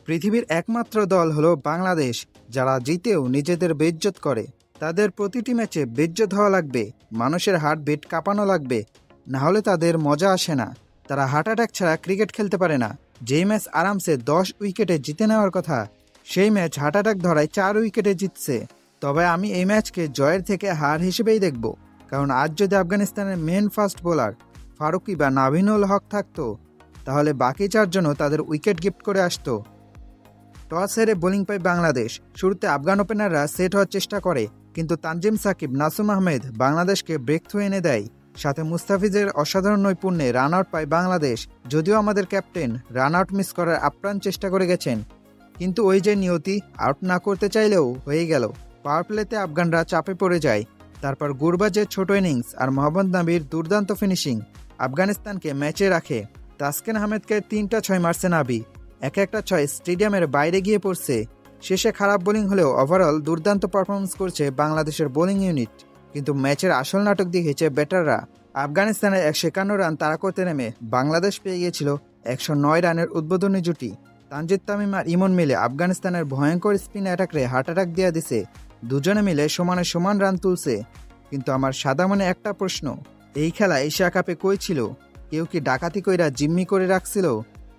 পৃথিবীর একমাত্র দল হলো বাংলাদেশ, যারা জিতেও নিজেদের বেইজ্জত করে। তাদের প্রতিটি ম্যাচে বেইজ্জত হওয়া লাগবে, মানুষের হার্টবিট কাঁপানো লাগবে, না হলে তাদের মজা আসে না। তারা হার্ট অ্যাটাক ছাড়া ক্রিকেট খেলতে পারে না। যেই ম্যাচ আরামসে 10 উইকেটে জিতে নেওয়ার কথা, সেই ম্যাচ হার্ট অ্যাটাক ধরায় 4 উইকেটে জিতছে। তবে আমি এই ম্যাচকে জয়ের থেকে হার হিসেবেই দেখব, কারণ আজ যদি আফগানিস্তানের মেন ফাস্ট বোলার ফারুকি বা নাভিনুল হক থাকতো, তাহলে বাকি চারজনও তাদের উইকেট গিফট করে আসতো। টস হেরে বোলিং পায় বাংলাদেশ। শুরুতে আফগান ওপেনাররা সেট হওয়ার চেষ্টা করে, কিন্তু তানজিম সাকিব, নাসুম আহমেদ বাংলাদেশকে ব্রেক থ্রু এনে দেয়। সাথে মুস্তাফিজের অসাধারণ নৈপুণ্যে রান আউট পায় বাংলাদেশ। যদিও আমাদের ক্যাপ্টেন রান আউট মিস করার আপ্রাণ চেষ্টা করে গেছেন, কিন্তু ওই যে নিয়তি, আউট না করতে চাইলেও হয়ে গেল। পাওয়ার প্লেতে আফগানরা চাপে পড়ে যায়। তারপর গুরবাজের ছোট ইনিংস আর মোহাম্মদ নাবির দুর্দান্ত ফিনিশিং আফগানিস্তানকে ম্যাচে রাখে। তাসকিন আহমেদকে 3টা 6 মারছে নাবি, একটা 6 স্টেডিয়ামের বাইরে গিয়ে পড়ছে। শেষে খারাপ বোলিং হলেও ওভারঅল দুর্দান্ত পারফরমেন্স করছে বাংলাদেশের বোলিং ইউনিট। কিন্তু ম্যাচের আসল নাটক দেখিয়েছে ব্যাটাররা। আফগানিস্তানের 151 রান তাড়া করতে নেমে বাংলাদেশ পেয়ে গিয়েছিল 109 রানের উদ্বোধনী জুটি। তানজিদ তামিম আর ইমন মিলে আফগানিস্তানের ভয়ঙ্কর স্পিন অ্যাটাকরে হার্ট অ্যাটাক দিয়ে দিছে। দুজনে মিলে সমানে সমান রান তুলছে। কিন্তু আমার সাদা মনে একটা প্রশ্ন, এই খেলা এশিয়া কাপে কই ছিল? কেউ কি ডাকাতি কইরা জিম্মি করে রাখছিল?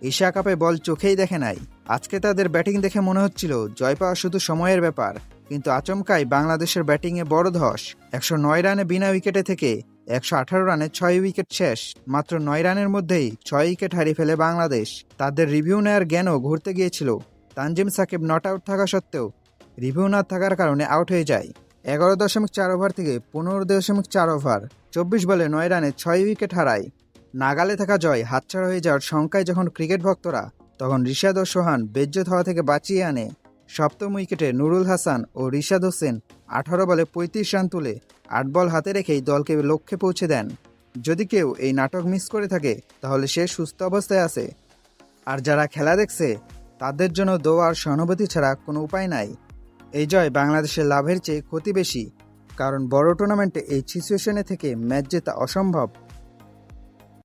এশিয়া কাপে বল চোখেই দেখে নাই। আজকে তাদের ব্যাটিং দেখে মনে হচ্ছিল জয় পাওয়া শুধু সময়ের ব্যাপার, কিন্তু আচমকাই বাংলাদেশের ব্যাটিংয়ে বড় ধস। 109 রানে বিনা উইকেটে থেকে 118 রানে 6 উইকেট শেষ। মাত্র 9 রানের মধ্যেই 6 উইকেট হারিয়ে ফেলে বাংলাদেশ। তাদের রিভিউ নেয়ার জ্ঞানও ঘুরতে গিয়েছিল। তানজিম সাকিব নট আউট থাকা সত্ত্বেও রিভিউ না থাকার কারণে আউট হয়ে যায়। 11.4 ওভার থেকে 15.4 ওভার, 24 বলে 9 রানে 6 উইকেট হারায়। নাগালে থাকা জয় হাতছাড়া হয়ে যাওয়ার শঙ্কায় যখন ক্রিকেট ভক্তরা, তখন রিশাদ ও সোহান বেজ্জত হওয়া থেকে বাঁচিয়ে আনে। সপ্তম উইকেটে নুরুল হাসান ও রিশাদ হোসেন 18 বলে 35 রান তুলে 8 বল হাতে রেখেই দলকে লক্ষ্যে পৌঁছে দেন। যদি কেউ এই নাটক মিস করে থাকে, তাহলে সে সুস্থ অবস্থায় আছে। আর যারা খেলা দেখছে, তাদের জন্য দোয়া আর সহানুভূতি ছাড়া কোনো উপায় নাই। এই জয় বাংলাদেশের লাভের চেয়ে ক্ষতি বেশি, কারণ বড় টুর্নামেন্টে এই সিচুয়েশনে থেকে ম্যাচ জেতা অসম্ভব।